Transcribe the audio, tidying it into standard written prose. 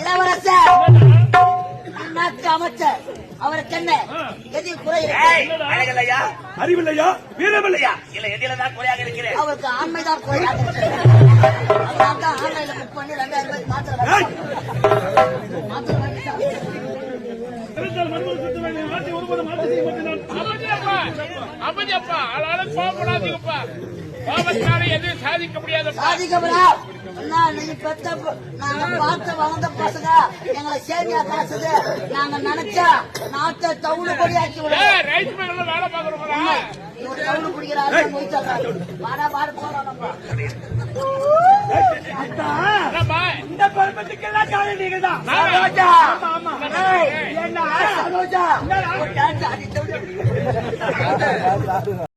இளவரசர் நாட்டு அமைச்சர் அவருக்கு என்ன எதில் குறை அழகல்லையா, அறிவில்லையா, வீரமில்லையா? இல்ல எதில்தான் குறையாக இருக்கிறேன். அவருக்கு ஆண்மைதான் குறையாக இருக்கிறது. அதனால்தான் ஆன்லைன்ல புக் பண்ணி 2000 ரூபாய்க்கு சாதிக்க முடியாது. நீங்க பெத்த நாங்க பார்த்து வளர்ந்த பசங்க எங்களை சேமியா காசுது. நாங்க நினைச்சா நாட்டை தவுளு கொடி ஆக்கி விடுவோம். வேலை பாக்குறோம். தவுளு குடிக்கிறாரு வாடா பாடு போறோம். இந்த பருவத்துக்கெல்லாம் காரணம் நீங்க தான். என்ன